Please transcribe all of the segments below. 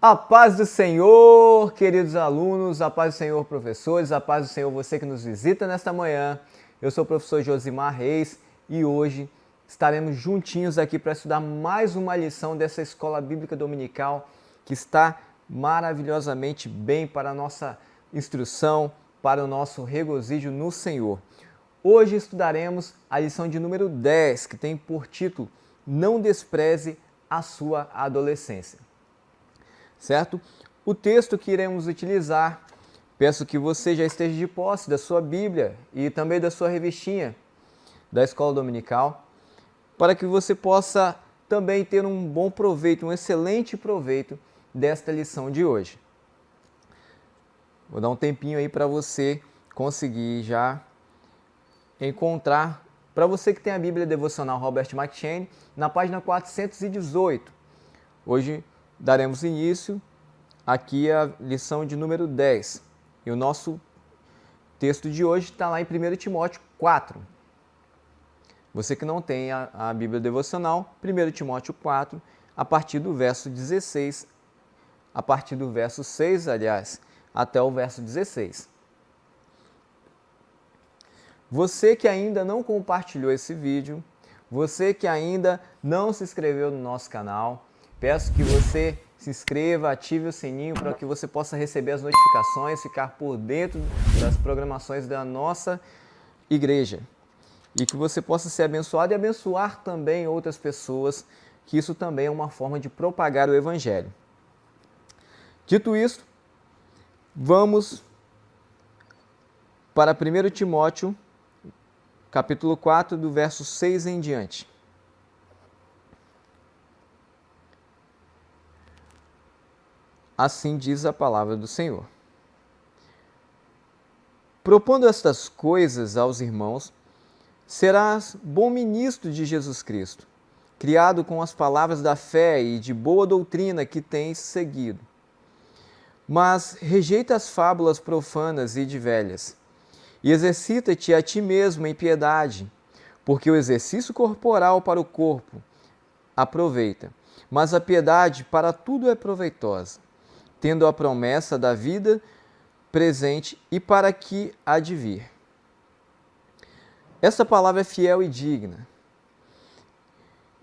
A paz do Senhor, queridos alunos, a paz do Senhor, professores, a paz do Senhor, você que nos visita nesta manhã. Eu sou o professor Josimar Reis e hoje estaremos juntinhos aqui para estudar mais uma lição dessa Escola Bíblica Dominical que está maravilhosamente bem para a nossa instrução, para o nosso regozijo no Senhor. Hoje estudaremos a lição de número 10, que tem por título Não despreze a sua adolescência. Certo? O texto que iremos utilizar, peço que você já esteja de posse da sua Bíblia e também da sua revistinha da Escola Dominical, para que você possa também ter um bom proveito, um excelente proveito desta lição de hoje. Vou dar um tempinho aí para você conseguir já encontrar, para você que tem a Bíblia Devocional Robert McCheyne, na página 418. Hoje daremos início aqui à lição de número 10. E o nosso texto de hoje está lá em 1 Timóteo 4. Você que não tem a Bíblia Devocional, 1 Timóteo 4, a partir do verso 16, a partir do verso 6, aliás, até o verso 16. Você que ainda não compartilhou esse vídeo, você que ainda não se inscreveu no nosso canal, peço que você se inscreva, ative o sininho para que você possa receber as notificações, ficar por dentro das programações da nossa igreja. E que você possa ser abençoado e abençoar também outras pessoas, que isso também é uma forma de propagar o Evangelho. Dito isso, vamos para 1 Timóteo, capítulo 4, do verso 6 em diante. Assim diz a palavra do Senhor. Propondo estas coisas aos irmãos, serás bom ministro de Jesus Cristo, criado com as palavras da fé e de boa doutrina que tens seguido. Mas rejeita as fábulas profanas e de velhas, e exercita-te a ti mesmo em piedade, porque o exercício corporal para o corpo aproveita, mas a piedade para tudo é proveitosa, tendo a promessa da vida presente e para que há de vir. Esta palavra é fiel e digna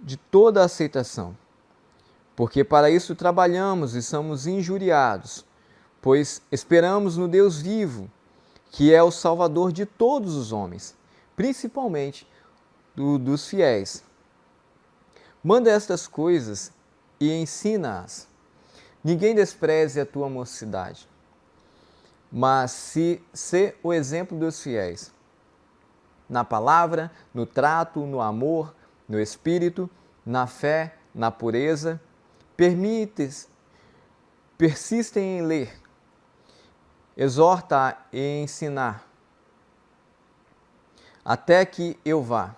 de toda a aceitação, porque para isso trabalhamos e somos injuriados, pois esperamos no Deus vivo, que é o Salvador de todos os homens, principalmente dos fiéis. Manda estas coisas e ensina-as. Ninguém despreze a tua mocidade, mas se o exemplo dos fiéis, na palavra, no trato, no amor, no espírito, na fé, na pureza, persistem em ler, exorta e ensinar, até que eu vá.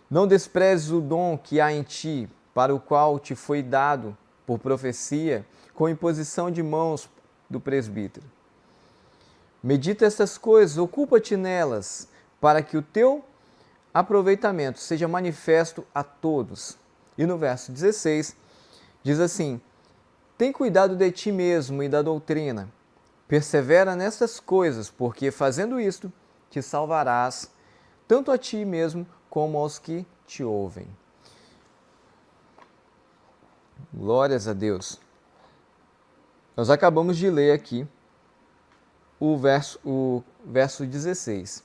Não desprezes o dom que há em ti, para o qual te foi dado por profecia, com imposição de mãos do presbítero. Medita estas coisas, ocupa-te nelas, para que o teu aproveitamento seja manifesto a todos. E no verso 16, diz assim: tem cuidado de ti mesmo e da doutrina, persevera nessas coisas, porque fazendo isto, te salvarás, tanto a ti mesmo como aos que te ouvem. Glórias a Deus. Nós acabamos de ler aqui o verso 16,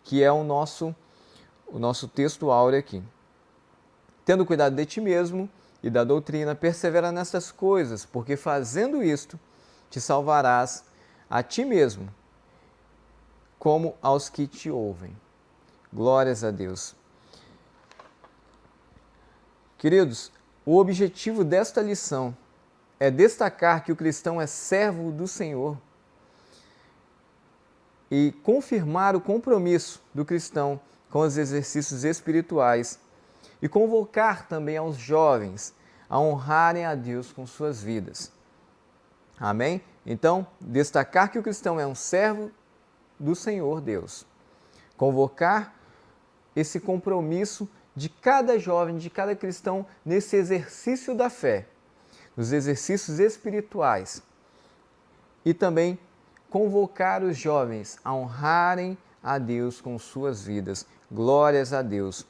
que é o nosso texto áureo aqui. Tendo cuidado de ti mesmo e da doutrina, persevera nessas coisas, porque fazendo isto, te salvarás a ti mesmo, como aos que te ouvem. Glórias a Deus. Queridos, o objetivo desta lição é destacar que o cristão é servo do Senhor e confirmar o compromisso do cristão com os exercícios espirituais e convocar também aos jovens a honrarem a Deus com suas vidas. Amém? Então, destacar que o cristão é um servo do Senhor Deus. Convocar esse compromisso de cada jovem, de cada cristão nesse exercício da fé. os exercícios espirituais e também convocar os jovens a honrarem a Deus com suas vidas. Glórias a Deus.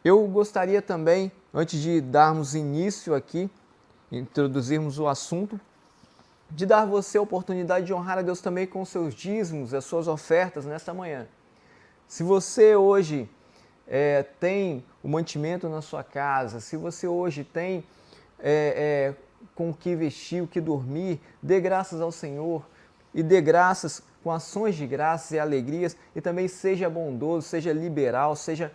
Eu gostaria também, antes de darmos início aqui, introduzirmos o assunto, de dar você a oportunidade de honrar a Deus também com os seus dízimos, as suas ofertas nesta manhã. Se você hoje tem o mantimento na sua casa, se você hoje tem com o que vestir, o que dormir, dê graças ao Senhor e dê graças com ações de graças e alegrias, e também seja bondoso, seja liberal, seja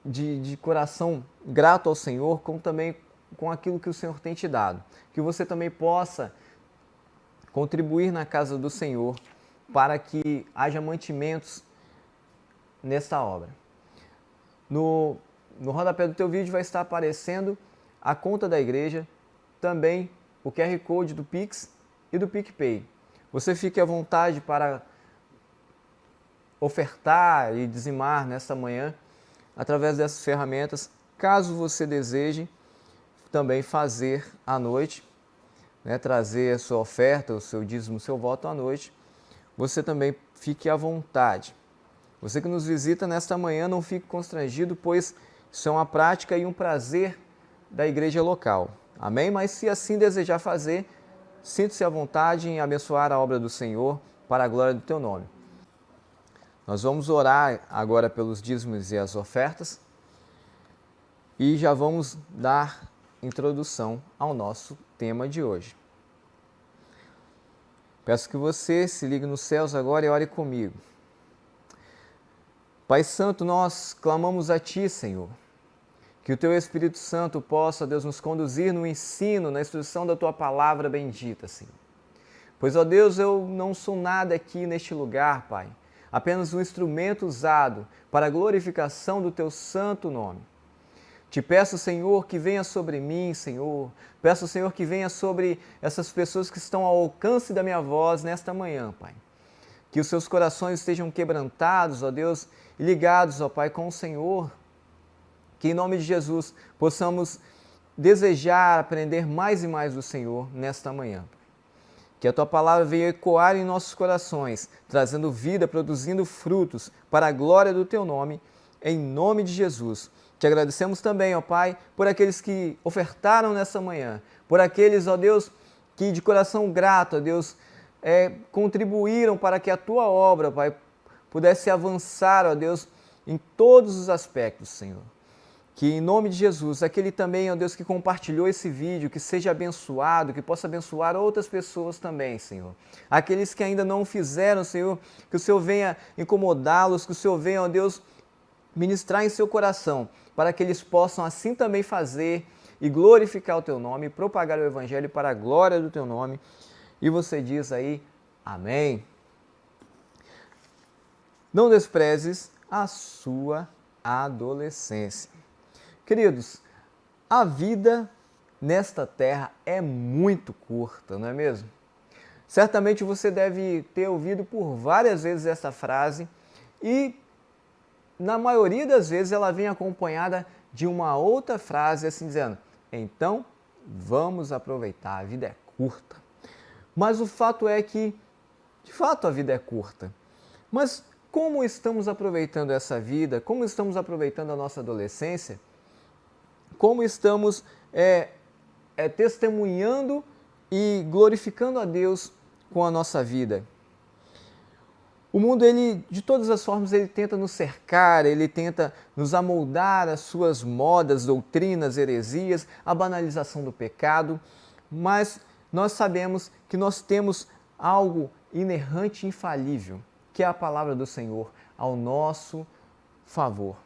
de coração grato ao Senhor, como também com aquilo que o Senhor tem te dado. Que você também possa contribuir na casa do Senhor para que haja mantimentos nesta obra. No rodapé do teu vídeo vai estar aparecendo a conta da igreja, também o QR Code do Pix e do PicPay. Você fique à vontade para ofertar e dizimar nesta manhã através dessas ferramentas, caso você deseje também fazer à noite, trazer a sua oferta, o seu dízimo, o seu voto à noite, você também fique à vontade. Você que nos visita nesta manhã, não fique constrangido, pois isso é uma prática e um prazer da igreja local. Amém? Mas se assim desejar fazer, sinta-se à vontade em abençoar a obra do Senhor para a glória do teu nome. Nós vamos orar agora pelos dízimos e as ofertas e já vamos dar introdução ao nosso tema de hoje. Peço que você se ligue nos céus agora e ore comigo. Pai Santo, nós clamamos a Ti, Senhor, que o Teu Espírito Santo possa, Deus, nos conduzir no ensino, na instrução da Tua palavra bendita, Senhor. Pois, ó Deus, eu não sou nada aqui neste lugar, Pai, apenas um instrumento usado para a glorificação do Teu santo nome. Te peço, Senhor, que venha sobre mim, Senhor. Peço, Senhor, que venha sobre essas pessoas que estão ao alcance da minha voz nesta manhã, Pai. Que os seus corações estejam quebrantados, ó Deus, e ligados, ó Pai, com o Senhor. Que em nome de Jesus possamos desejar aprender mais e mais do Senhor nesta manhã. Que a Tua palavra venha ecoar em nossos corações, trazendo vida, produzindo frutos para a glória do Teu nome, em nome de Jesus. Te agradecemos também, ó Pai, por aqueles que ofertaram nessa manhã, por aqueles, ó Deus, que de coração grato, ó Deus, contribuíram para que a Tua obra, Pai, pudesse avançar, ó Deus, em todos os aspectos, Senhor. Que em nome de Jesus, aquele também, ó Deus, que compartilhou esse vídeo, que seja abençoado, que possa abençoar outras pessoas também, Senhor. Aqueles que ainda não fizeram, Senhor, que o Senhor venha incomodá-los, que o Senhor venha, ó Deus, ministrar em seu coração, para que eles possam assim também fazer e glorificar o Teu nome, propagar o Evangelho para a glória do Teu nome. E você diz aí, amém. Não desprezes a sua adolescência. Queridos, a vida nesta terra é muito curta, não é mesmo? Certamente você deve ter ouvido por várias vezes essa frase e na maioria das vezes ela vem acompanhada de uma outra frase assim dizendo: então vamos aproveitar, a vida é curta. Mas o fato é que, de fato, a vida é curta. Mas como estamos aproveitando essa vida? Como estamos aproveitando a nossa adolescência? Como estamos testemunhando e glorificando a Deus com a nossa vida? O mundo, ele, de todas as formas, ele tenta nos cercar, ele tenta nos amoldar às suas modas, doutrinas, heresias, a banalização do pecado, mas nós sabemos que nós temos algo inerrante e infalível, que é a palavra do Senhor ao nosso favor.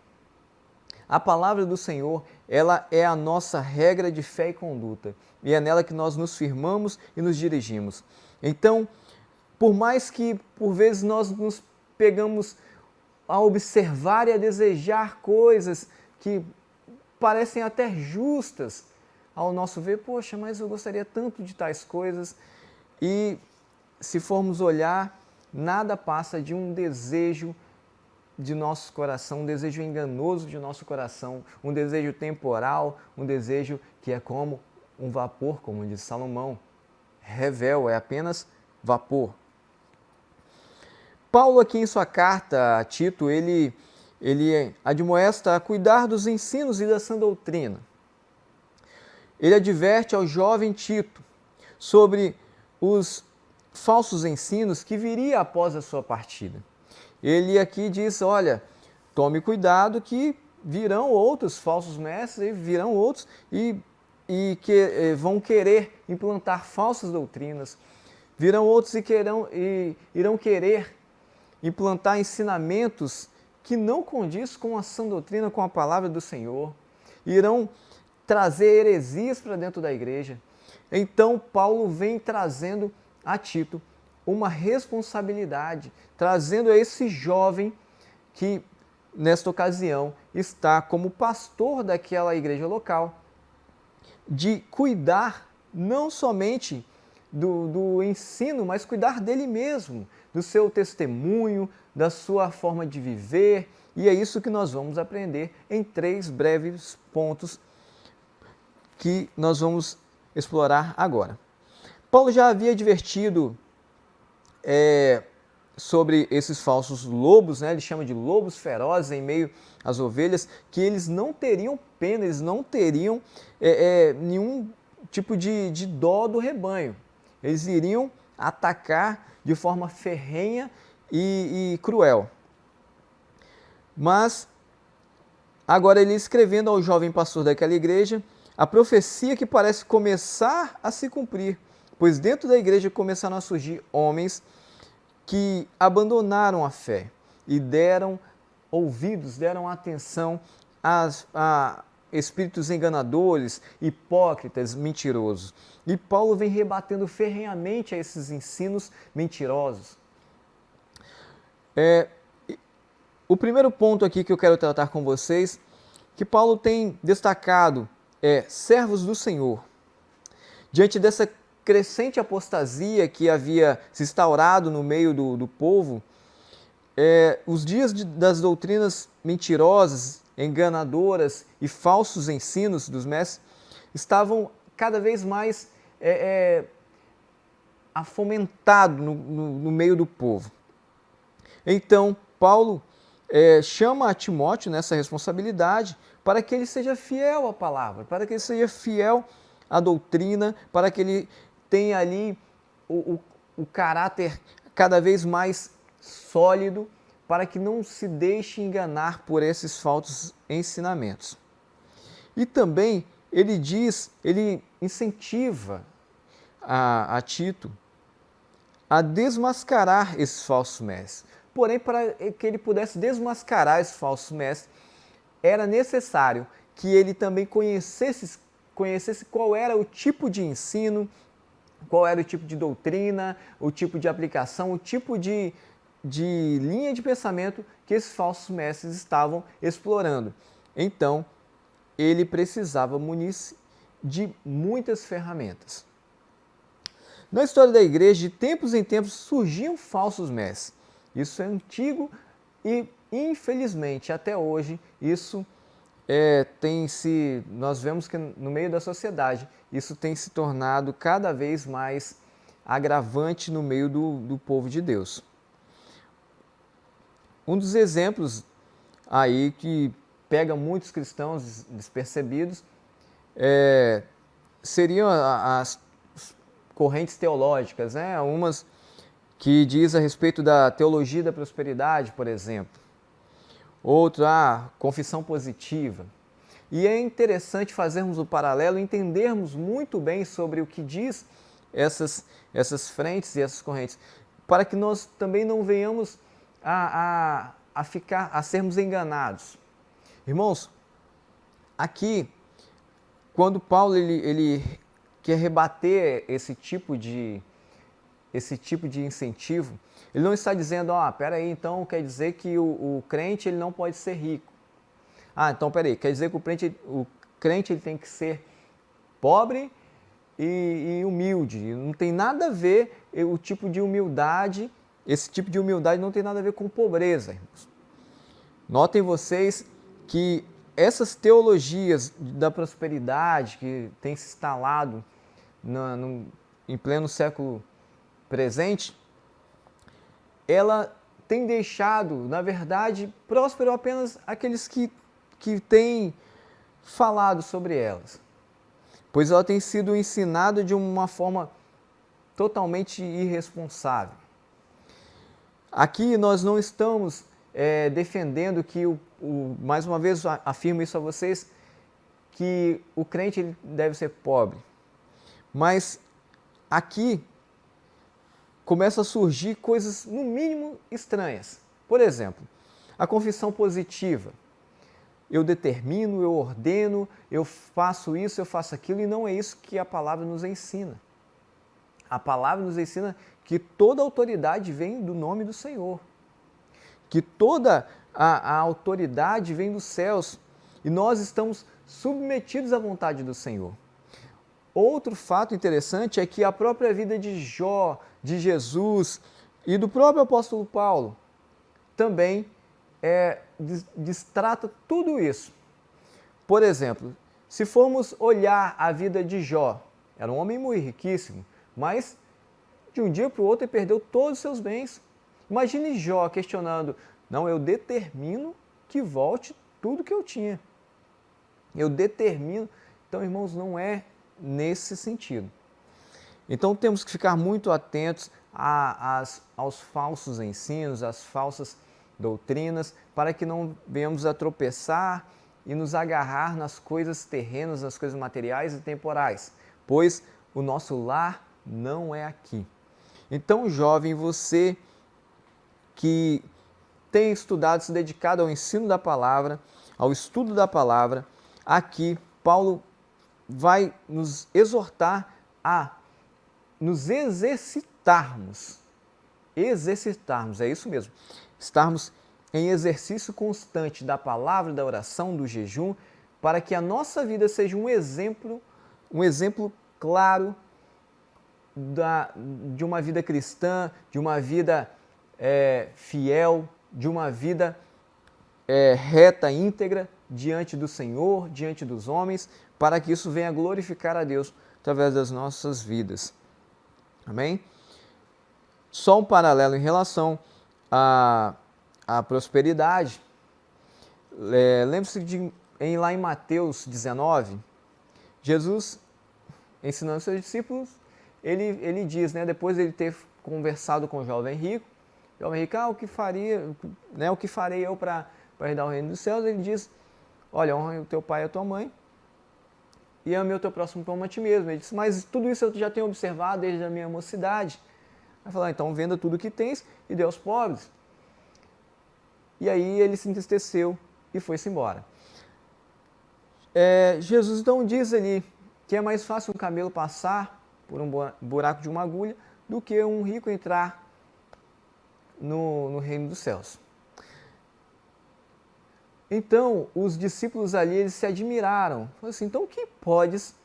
A palavra do Senhor, ela é a nossa regra de fé e conduta, e é nela que nós nos firmamos e nos dirigimos. Então, por mais que, por vezes, nós nos pegamos a observar e a desejar coisas que parecem até justas ao nosso ver, poxa, mas eu gostaria tanto de tais coisas, e se formos olhar, nada passa de um desejo de nosso coração, um desejo enganoso de nosso coração, um desejo temporal, um desejo que é como um vapor, como diz Salomão. Revel, é apenas vapor. Paulo aqui em sua carta a Tito, ele admoesta a cuidar dos ensinos e da sã doutrina. Ele adverte ao jovem Tito sobre os falsos ensinos que viria após a sua partida. Ele aqui diz, olha, tome cuidado que virão outros falsos mestres, virão outros que vão querer implantar falsas doutrinas, virão outros e irão querer implantar ensinamentos que não condiz com a sã doutrina, com a palavra do Senhor, irão trazer heresias para dentro da igreja. Então, Paulo vem trazendo a Tito uma responsabilidade, trazendo a esse jovem que, nesta ocasião, está como pastor daquela igreja local, de cuidar não somente do ensino, mas cuidar dele mesmo, do seu testemunho, da sua forma de viver. E é isso que nós vamos aprender em 3 breves pontos que nós vamos explorar agora. Paulo já havia advertido sobre esses falsos lobos, né? Ele chama de lobos ferozes em meio às ovelhas, que eles não teriam pena, eles não teriam nenhum tipo de dó do rebanho. Eles iriam atacar de forma ferrenha e cruel. Mas, agora ele escrevendo ao jovem pastor daquela igreja, a profecia que parece começar a se cumprir, pois dentro da igreja começaram a surgir homens que abandonaram a fé e deram ouvidos, deram atenção a espíritos enganadores, hipócritas, mentirosos. E Paulo vem rebatendo ferrenhamente a esses ensinos mentirosos. O primeiro ponto aqui que eu quero tratar com vocês, que Paulo tem destacado, servos do Senhor. Diante dessa crescente apostasia que havia se instaurado no meio do povo, os dias das doutrinas mentirosas, enganadoras e falsos ensinos dos mestres estavam cada vez mais afomentados no meio do povo. Então, Paulo chama a Timóteo nessa responsabilidade para que ele seja fiel à palavra, para que ele seja fiel à doutrina, para que ele tenha ali o caráter cada vez mais sólido, para que não se deixe enganar por esses falsos ensinamentos. E também ele incentiva a Tito a desmascarar esses falsos mestres. Porém, para que ele pudesse desmascarar esses falsos mestres, era necessário que ele também conhecesse qual era o tipo de ensino, qual era o tipo de doutrina, o tipo de aplicação, o tipo de linha de pensamento que esses falsos mestres estavam explorando. Então, ele precisava munir-se de muitas ferramentas. Na história da igreja, de tempos em tempos, surgiam falsos mestres. Isso é antigo e, infelizmente, até hoje, isso nós vemos que no meio da sociedade, isso tem se tornado cada vez mais agravante no meio do povo de Deus. Um dos exemplos aí que pega muitos cristãos despercebidos seriam as correntes teológicas, né? Umas que diz a respeito da teologia da prosperidade, por exemplo. Outro, confissão positiva. E é interessante fazermos o paralelo, entendermos muito bem sobre o que diz essas frentes e essas correntes, para que nós também não venhamos a sermos enganados. Irmãos, aqui, quando Paulo ele quer rebater esse tipo de incentivo, ele não está dizendo, peraí, então quer dizer que o crente ele não pode ser rico. Então peraí, quer dizer que o crente ele tem que ser pobre e humilde. Não tem nada a ver o tipo de humildade, esse tipo de humildade não tem nada a ver com pobreza, irmãos. Notem vocês que essas teologias da prosperidade que tem se instalado em pleno século presente, ela tem deixado, na verdade, próspero apenas aqueles que têm falado sobre elas, pois ela tem sido ensinada de uma forma totalmente irresponsável. Aqui nós não estamos defendendo que, mais uma vez afirmo isso a vocês, que o crente ele deve ser pobre. Mas aqui começam a surgir coisas, no mínimo, estranhas. Por exemplo, a confissão positiva. Eu determino, eu ordeno, eu faço isso, eu faço aquilo, e não é isso que a palavra nos ensina. A palavra nos ensina que toda autoridade vem do nome do Senhor, que toda a autoridade vem dos céus e nós estamos submetidos à vontade do Senhor. Outro fato interessante é que a própria vida de Jó, de Jesus e do próprio apóstolo Paulo também destrata tudo isso. Por exemplo, se formos olhar a vida de Jó, era um homem muito riquíssimo, mas de um dia para o outro ele perdeu todos os seus bens. Imagine Jó questionando, não, eu determino que volte tudo que eu tinha. Eu determino. Então, irmãos, não é nesse sentido. Então, temos que ficar muito atentos aos falsos ensinos, às falsas doutrinas, para que não venhamos a tropeçar e nos agarrar nas coisas terrenas, nas coisas materiais e temporais, pois o nosso lar não é aqui. Então, jovem, você que tem estudado, se dedicado ao ensino da palavra, ao estudo da palavra, aqui Paulo vai nos exortar a nos exercitarmos. Exercitarmos, é isso mesmo. Estarmos em exercício constante da palavra, da oração, do jejum, para que a nossa vida seja um exemplo claro de uma vida cristã, de uma vida fiel, de uma vida reta, íntegra, diante do Senhor, diante dos homens, para que isso venha glorificar a Deus através das nossas vidas. Amém? Só um paralelo em relação à prosperidade. Lembre-se de lá em Mateus 19, Jesus, ensinando seus discípulos, ele diz, depois de ele ter conversado com o jovem rico, o que farei eu para herdar o reino dos céus? Ele diz, olha, honra o teu pai e a tua mãe e ame o teu próximo como a ti mesmo. Ele disse, mas tudo isso eu já tenho observado desde a minha mocidade. Vai falar, então venda tudo o que tens e dê aos pobres. E aí ele se entristeceu e foi-se embora. Jesus então diz ali que é mais fácil um camelo passar por um buraco de uma agulha do que um rico entrar no reino dos céus. Então, os discípulos ali, eles se admiraram. Falaram assim, então quem podes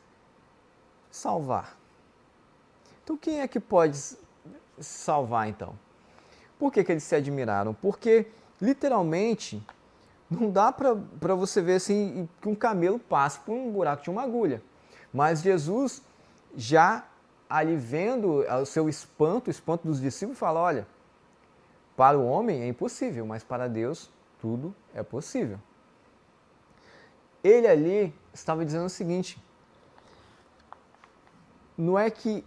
salvar? Então quem é que pode salvar então? Por que eles se admiraram? Porque, literalmente, não dá para você ver assim que um camelo passe por um buraco de uma agulha. Mas Jesus, já ali vendo o seu espanto, o espanto dos discípulos, fala, olha, para o homem é impossível, mas para Deus tudo é possível. Ele ali estava dizendo o seguinte, não é que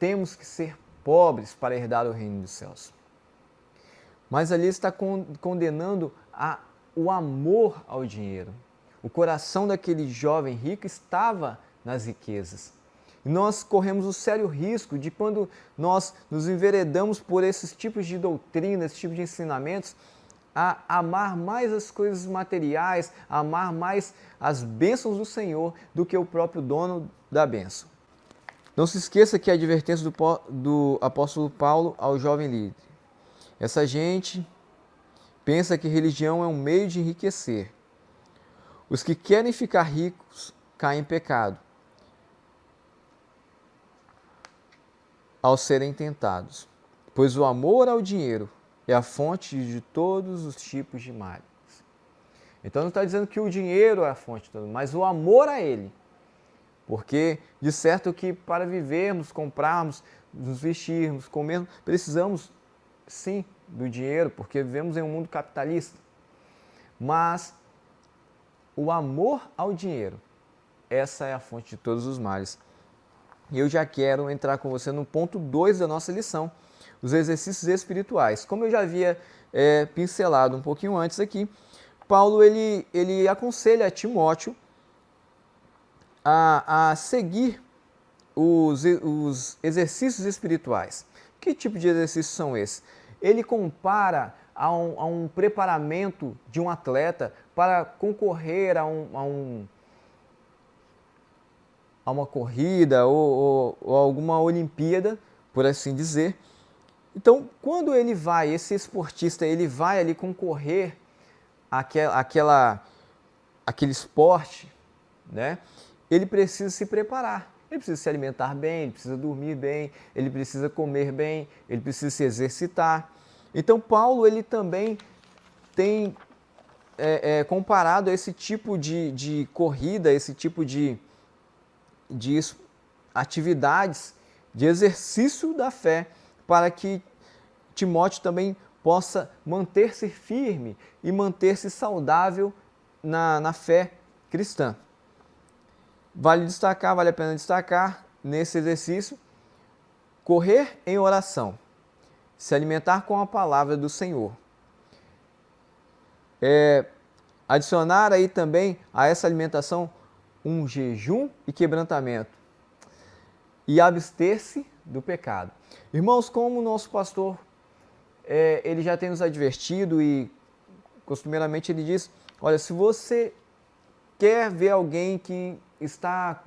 temos que ser pobres para herdar o reino dos céus, mas ali está condenando o amor ao dinheiro. O coração daquele jovem rico estava nas riquezas. E nós corremos o sério risco de, quando nós nos enveredamos por esses tipos de doutrinas, esses tipos de ensinamentos, a amar mais as coisas materiais, a amar mais as bênçãos do Senhor do que o próprio dono da bênção. Não se esqueça que a advertência do apóstolo Paulo ao jovem líder. Essa gente pensa que religião é um meio de enriquecer. Os que querem ficar ricos caem em pecado ao serem tentados, pois o amor ao dinheiro é a fonte de todos os tipos de males. Então não está dizendo que o dinheiro é a fonte de tudo, mas o amor a ele. Porque de certo que para vivermos, comprarmos, nos vestirmos, comermos, precisamos sim do dinheiro, porque vivemos em um mundo capitalista. Mas o amor ao dinheiro, essa é a fonte de todos os males. E eu já quero entrar com você no ponto 2 da nossa lição, os exercícios espirituais. Como eu já havia pincelado um pouquinho antes aqui, Paulo ele aconselha a Timóteo a seguir os exercícios espirituais. Que tipo de exercícios são esses? Ele compara a um preparamento de um atleta para concorrer a uma corrida ou alguma Olimpíada, por assim dizer. Então, quando ele vai, esse esportista, ele vai ali concorrer àquele esporte, né? Ele precisa se preparar, ele precisa se alimentar bem, ele precisa dormir bem, ele precisa comer bem, ele precisa se exercitar. Então, Paulo ele também tem comparado a esse tipo de corrida, esse tipo de atividades, de exercício da fé, para que Timóteo também possa manter-se firme e manter-se saudável na fé cristã. Vale a pena destacar nesse exercício, correr em oração, se alimentar com a palavra do Senhor. Adicionar aí também a essa alimentação um jejum e quebrantamento e abster-se do pecado. Irmãos, como o nosso pastor ele já tem nos advertido e costumeiramente ele diz, olha, se você quer ver alguém que está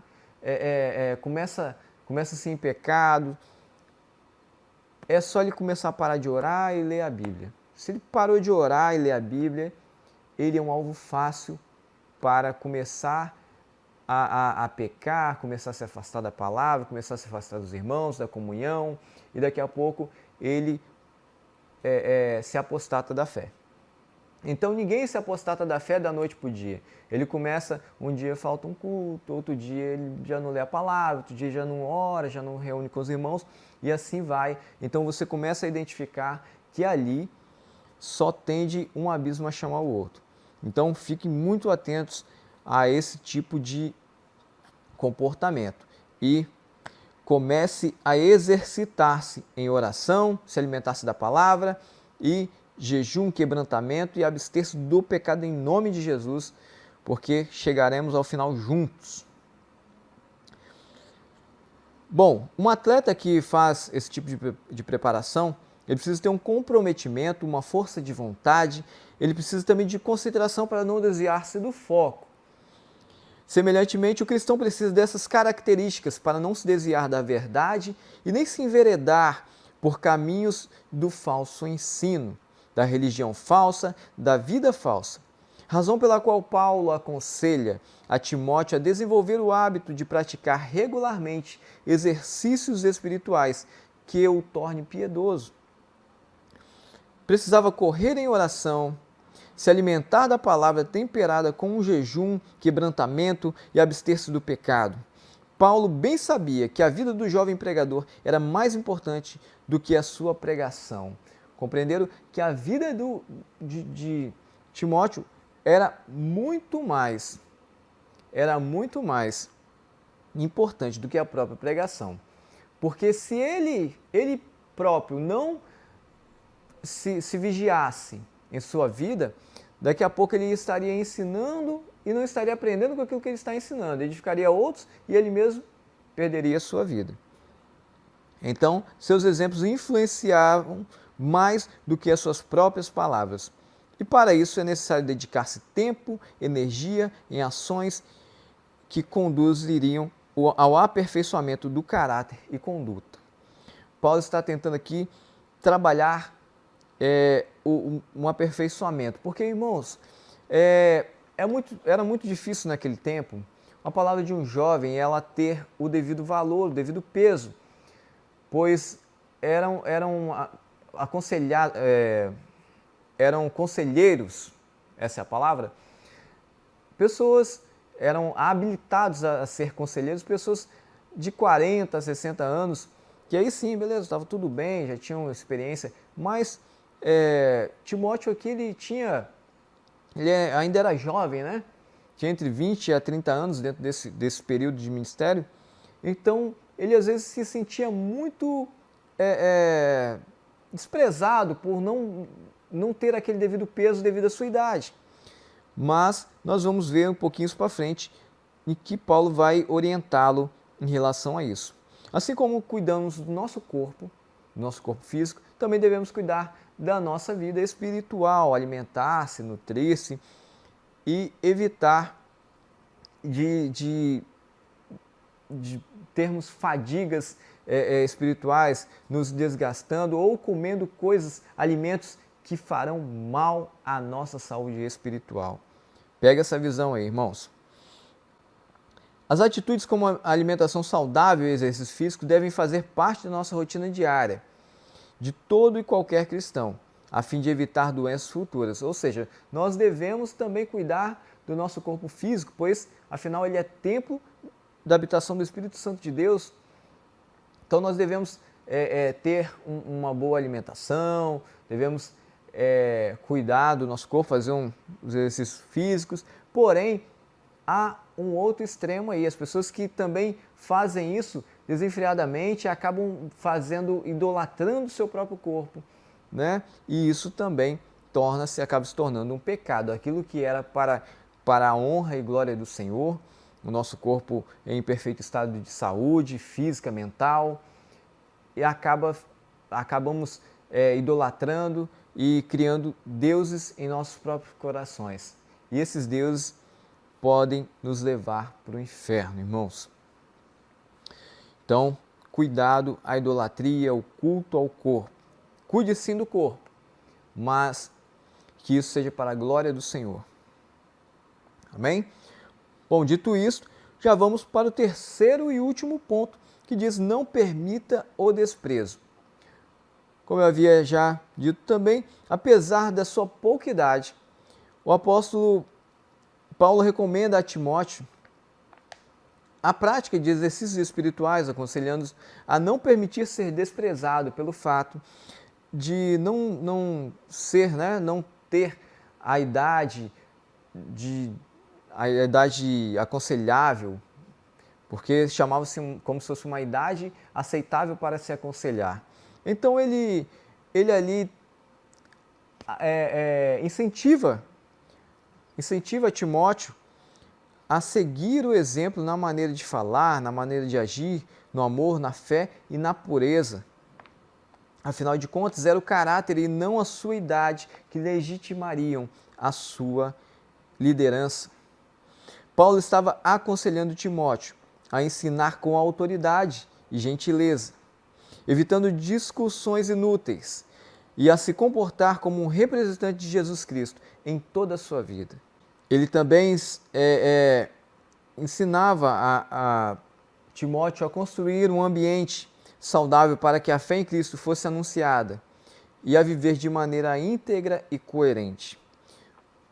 começa assim em pecado, é só ele começar a parar de orar e ler a Bíblia. Se ele parou de orar e ler a Bíblia, ele é um alvo fácil para começar a pecar, começar a se afastar da palavra, começar a se afastar dos irmãos, da comunhão, e daqui a pouco ele se apostata da fé. Então ninguém se apostata da fé da noite para o dia. Ele começa, um dia falta um culto, outro dia ele já não lê a palavra, outro dia já não ora, já não reúne com os irmãos, e assim vai. Então você começa a identificar que ali só tende um abismo a chamar o outro. Então fiquem muito atentos a esse tipo de comportamento e comece a exercitar-se em oração, se alimentar-se da palavra e jejum, quebrantamento e abster-se do pecado em nome de Jesus, porque chegaremos ao final juntos. Bom, um atleta que faz esse tipo de preparação, ele precisa ter um comprometimento, uma força de vontade, ele precisa também de concentração para não desviar-se do foco. Semelhantemente, o cristão precisa dessas características para não se desviar da verdade e nem se enveredar por caminhos do falso ensino, da religião falsa, da vida falsa. Razão pela qual Paulo aconselha a Timóteo a desenvolver o hábito de praticar regularmente exercícios espirituais que o torne piedoso. Precisava correr em oração, se alimentar da palavra temperada com um jejum, quebrantamento e abster-se do pecado. Paulo bem sabia que a vida do jovem pregador era mais importante do que a sua pregação. Compreenderam que a vida de Timóteo era muito mais importante do que a própria pregação. Porque se ele próprio não se vigiasse em sua vida, daqui a pouco ele estaria ensinando e não estaria aprendendo com aquilo que ele está ensinando. Ele edificaria a outros e ele mesmo perderia a sua vida. Então, seus exemplos influenciavam mais do que as suas próprias palavras. E para isso é necessário dedicar-se tempo, energia em ações que conduziriam ao aperfeiçoamento do caráter e conduta. Paulo está tentando aqui trabalhar um aperfeiçoamento. Porque, irmãos, era muito difícil naquele tempo a palavra de um jovem ela ter o devido valor, o devido peso, pois eram conselheiros, essa é a palavra, pessoas eram habilitados a ser conselheiros, pessoas de 40, 60 anos, que aí sim, beleza, estava tudo bem, já tinham experiência, mas Timóteo aqui, ele ainda era jovem, né? Tinha entre 20 a 30 anos dentro desse período de ministério, então ele às vezes se sentia muito desprezado por não ter aquele devido peso devido à sua idade. Mas nós vamos ver um pouquinho isso para frente em que Paulo vai orientá-lo em relação a isso. Assim como cuidamos do nosso corpo físico, também devemos cuidar da nossa vida espiritual, alimentar-se, nutrir-se e evitar de termos fadigas espirituais, nos desgastando ou comendo coisas, alimentos que farão mal à nossa saúde espiritual. Pega essa visão aí, irmãos. As atitudes como a alimentação saudável e exercício físico devem fazer parte da nossa rotina diária, de todo e qualquer cristão, a fim de evitar doenças futuras. Ou seja, nós devemos também cuidar do nosso corpo físico, pois, afinal, ele é templo da habitação do Espírito Santo de Deus. Então, nós devemos ter uma boa alimentação, devemos cuidar do nosso corpo, fazer uns exercícios físicos, porém, há um outro extremo aí, as pessoas que também fazem isso desenfreadamente acabam idolatrando o seu próprio corpo, né? E isso também acaba se tornando um pecado. Aquilo que era para a honra e glória do Senhor, o nosso corpo em perfeito estado de saúde, física, mental, e acabamos idolatrando e criando deuses em nossos próprios corações. E esses deuses podem nos levar para o inferno, irmãos. Então, cuidado à idolatria, ao culto ao corpo. Cuide sim do corpo, mas que isso seja para a glória do Senhor. Amém? Bom, dito isso, já vamos para o terceiro e último ponto, que diz: não permita o desprezo. Como eu havia já dito também, apesar da sua pouca idade, o apóstolo Paulo recomenda a Timóteo a prática de exercícios espirituais, aconselhando-os a não permitir ser desprezado pelo fato de não ter a idade aconselhável, porque chamava-se como se fosse uma idade aceitável para se aconselhar. Então ele ali incentiva Timóteo a seguir o exemplo na maneira de falar, na maneira de agir, no amor, na fé e na pureza. Afinal de contas, era o caráter e não a sua idade que legitimariam a sua liderança. Paulo estava aconselhando Timóteo a ensinar com autoridade e gentileza, evitando discussões inúteis e a se comportar como um representante de Jesus Cristo em toda a sua vida. Ele também ensinava a Timóteo a construir um ambiente saudável para que a fé em Cristo fosse anunciada e a viver de maneira íntegra e coerente.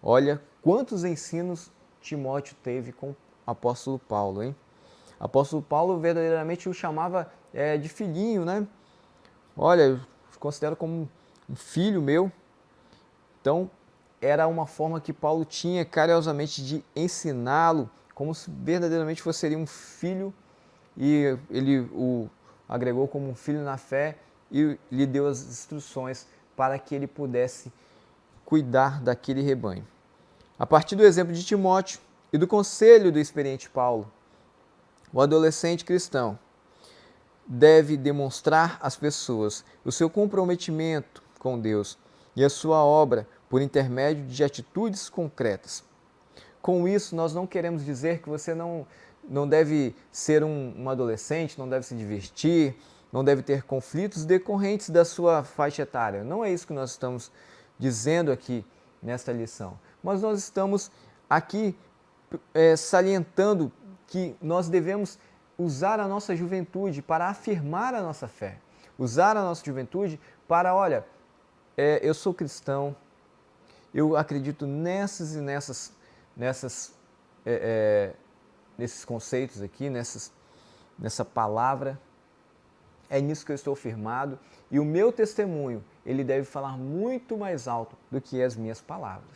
Olha quantos ensinos Timóteo teve com o apóstolo Paulo, hein? O apóstolo Paulo verdadeiramente o chamava de filhinho, né? Olha, eu considero como um filho meu. Então, era uma forma que Paulo tinha carinhosamente de ensiná-lo, como se verdadeiramente seria um filho, e ele o agregou como um filho na fé e lhe deu as instruções para que ele pudesse cuidar daquele rebanho. A partir do exemplo de Timóteo e do conselho do experiente Paulo, o adolescente cristão deve demonstrar às pessoas o seu comprometimento com Deus e a sua obra por intermédio de atitudes concretas. Com isso, nós não queremos dizer que você não deve ser um adolescente, não deve se divertir, não deve ter conflitos decorrentes da sua faixa etária. Não é isso que nós estamos dizendo aqui nesta lição. Mas nós estamos aqui salientando que nós devemos usar a nossa juventude para afirmar a nossa fé. Usar a nossa juventude para, olha, eu sou cristão, eu acredito nessas nesses conceitos aqui, nessa palavra. É nisso que eu estou firmado. E o meu testemunho, ele deve falar muito mais alto do que as minhas palavras.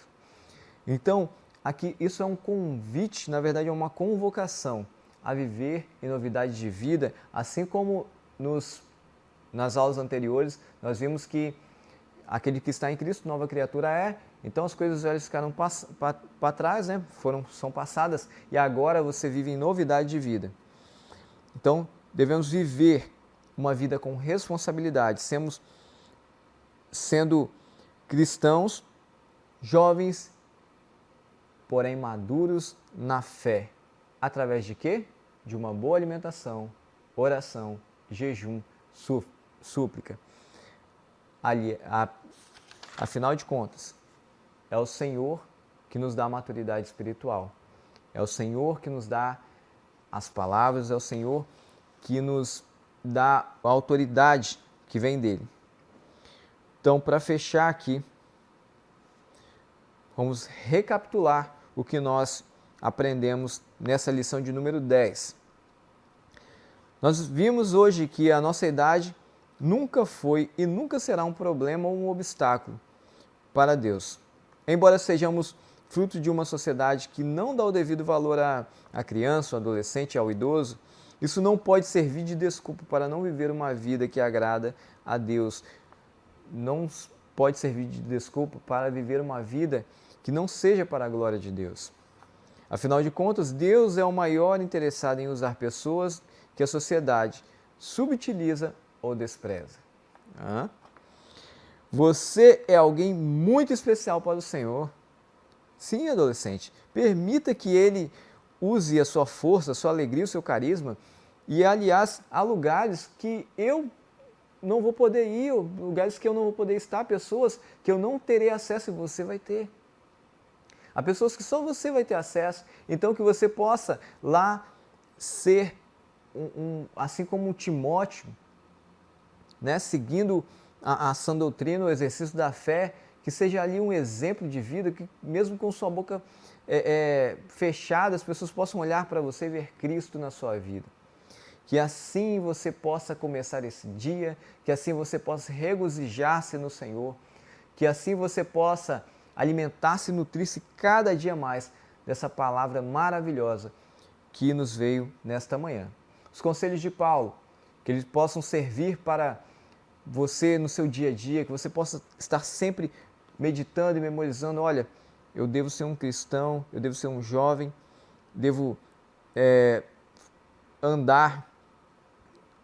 Então, aqui isso é um convite, na verdade é uma convocação a viver em novidade de vida, assim como nas aulas anteriores nós vimos que aquele que está em Cristo, nova criatura é. Então as coisas velhas ficaram para trás, né? São passadas, e agora você vive em novidade de vida. Então devemos viver uma vida com responsabilidade, sendo cristãos, jovens, porém maduros na fé. Através de quê? De uma boa alimentação, oração, jejum, súplica. Afinal de contas, é o Senhor que nos dá a maturidade espiritual. É o Senhor que nos dá as palavras, é o Senhor que nos dá a autoridade que vem dele. Então, para fechar aqui, vamos recapitular o que nós aprendemos nessa lição de número 10. Nós vimos hoje que a nossa idade nunca foi e nunca será um problema ou um obstáculo para Deus. Embora sejamos fruto de uma sociedade que não dá o devido valor à criança, ao adolescente, ao idoso, isso não pode servir de desculpa para não viver uma vida que agrada a Deus. Não pode servir de desculpa para viver uma vida que não seja para a glória de Deus. Afinal de contas, Deus é o maior interessado em usar pessoas que a sociedade subutiliza ou despreza. Você é alguém muito especial para o Senhor. Sim, adolescente, permita que Ele use a sua força, a sua alegria, o seu carisma. E, aliás, há lugares que eu não vou poder ir, lugares que eu não vou poder estar, pessoas que eu não terei acesso e você vai ter. Há pessoas que só você vai ter acesso, então que você possa lá ser, assim como um Timóteo, né, seguindo a sã doutrina, o exercício da fé, que seja ali um exemplo de vida, que mesmo com sua boca fechada, as pessoas possam olhar para você e ver Cristo na sua vida. Que assim você possa começar esse dia, que assim você possa regozijar-se no Senhor, que assim você possa alimentar-se e nutrir-se cada dia mais dessa palavra maravilhosa que nos veio nesta manhã. Os conselhos de Paulo, que eles possam servir para você no seu dia a dia, que você possa estar sempre meditando e memorizando, olha, eu devo ser um cristão, eu devo ser um jovem, devo andar,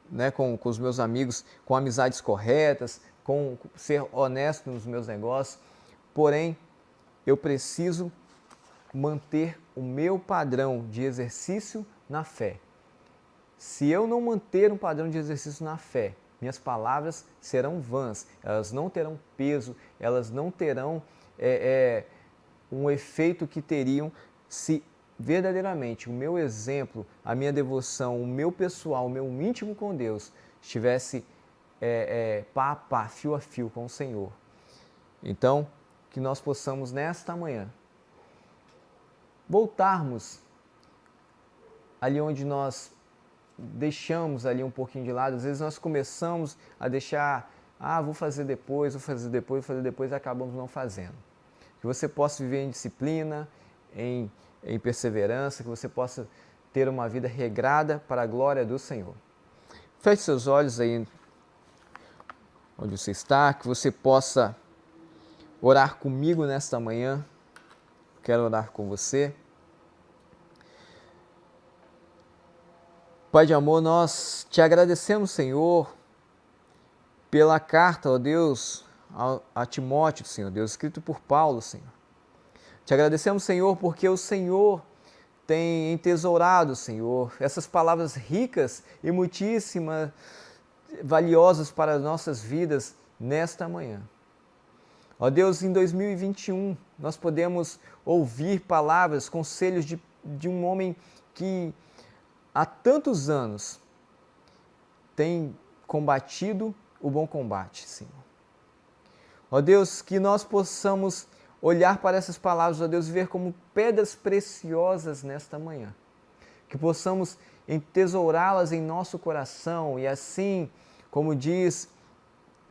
né, com os meus amigos, com amizades corretas, com ser honesto nos meus negócios, porém, eu preciso manter o meu padrão de exercício na fé. Se eu não manter um padrão de exercício na fé, minhas palavras serão vãs, elas não terão peso, elas não terão um efeito que teriam se verdadeiramente o meu exemplo, a minha devoção, o meu pessoal, o meu íntimo com Deus estivesse pá a pá, fio a fio com o Senhor. Então, que nós possamos nesta manhã voltarmos ali onde nós deixamos ali um pouquinho de lado. Às vezes nós começamos a deixar, vou fazer depois, e acabamos não fazendo. Que você possa viver em disciplina, em perseverança, que você possa ter uma vida regrada para a glória do Senhor. Feche seus olhos aí onde você está, que você possa orar comigo nesta manhã. Quero orar com você. Pai de amor, nós te agradecemos, Senhor, pela carta, ó Deus, a Timóteo, Senhor Deus, escrito por Paulo, Senhor. Te agradecemos, Senhor, porque o Senhor tem entesourado, Senhor, essas palavras ricas e muitíssimas, valiosas para as nossas vidas nesta manhã. Ó Deus, em 2021, nós podemos ouvir palavras, conselhos de um homem que há tantos anos tem combatido o bom combate, Senhor. Ó Deus, que nós possamos olhar para essas palavras, ó Deus, e ver como pedras preciosas nesta manhã. Que possamos entesourá-las em nosso coração e assim, como diz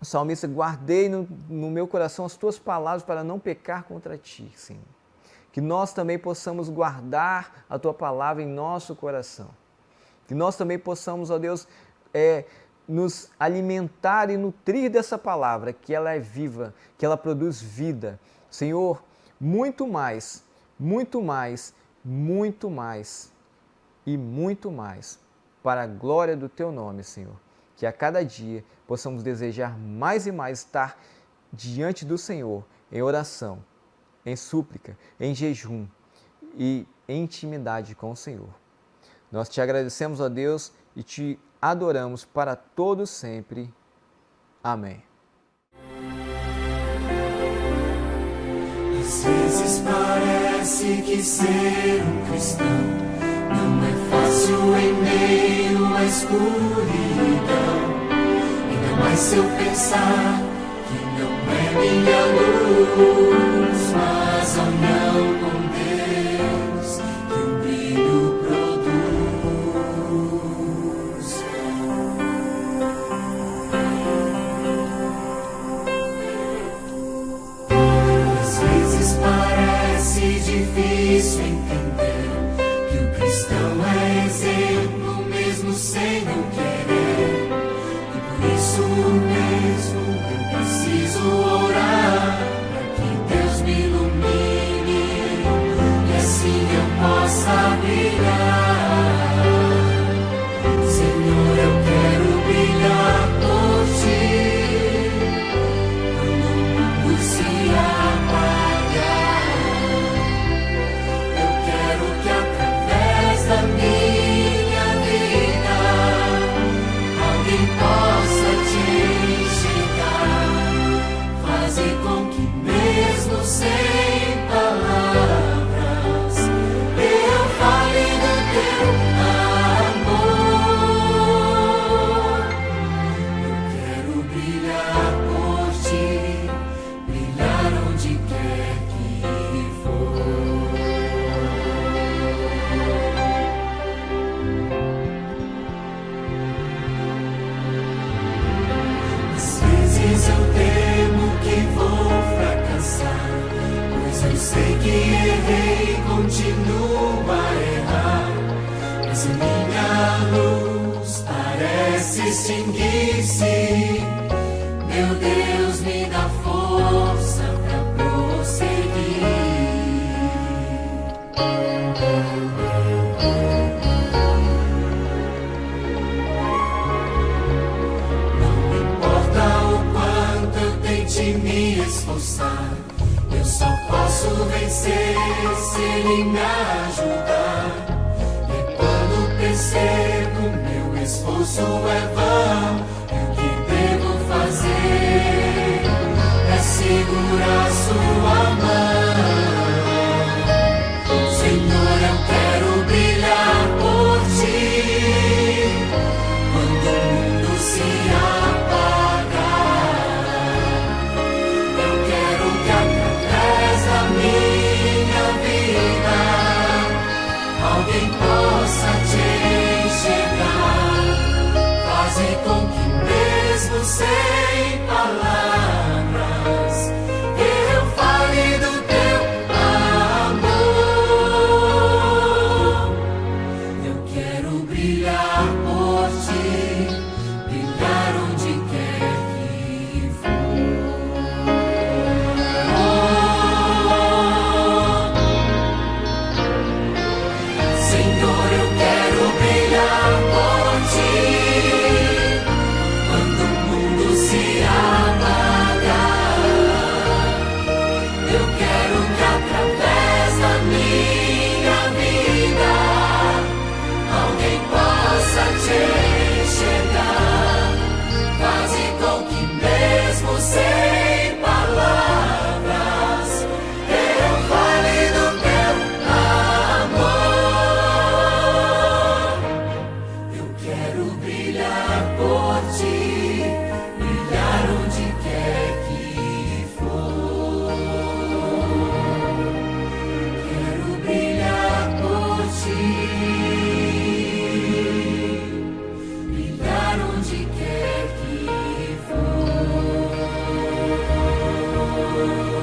o salmista, guardei no meu coração as tuas palavras para não pecar contra ti, Senhor. Que nós também possamos guardar a tua palavra em nosso coração. Que nós também possamos, ó Deus, nos alimentar e nutrir dessa palavra, que ela é viva, que ela produz vida. Senhor, muito mais, muito mais, muito mais e muito mais, para a glória do Teu nome, Senhor. Que a cada dia possamos desejar mais e mais estar diante do Senhor, em oração, em súplica, em jejum e em intimidade com o Senhor. Nós te agradecemos, ó Deus, e te adoramos para todos sempre. Amém. Às vezes parece que ser um cristão não é fácil em meio à escuridão. Ainda mais se eu pensar que não é minha luz, mas a união com Deus que o brilho produz. Às vezes parece difícil entender que o cristão é exemplo mesmo sem não querer. E por isso mesmo eu preciso orar para que Deus me ilumine e assim eu possa brilhar. Senhor, eu quero brilhar por ti quando o mundo se apagar. Eu quero que através da minha vida alguém possa te enxergar. Faze com que mesmo sem palavras eu fale do teu amor. Eu quero brilhar por ti, brilhar onde quer que for. Às vezes eu temo que vou fracassar, pois eu sei que errei, continuo a errar. Mas a minha luz parece extinguir-se. Meu Deus, me dá força pra prosseguir. Não importa o quanto eu tente me esforçar, eu só posso vencer se Ele me ajudar. E quando percebo meu esforço é vão, e o que devo fazer é segurar sua mão. Senhor, eu quero brilhar por ti quando o mundo se apagar. Eu quero que através da minha vida alguém possa te enxergar. Faze com que luz.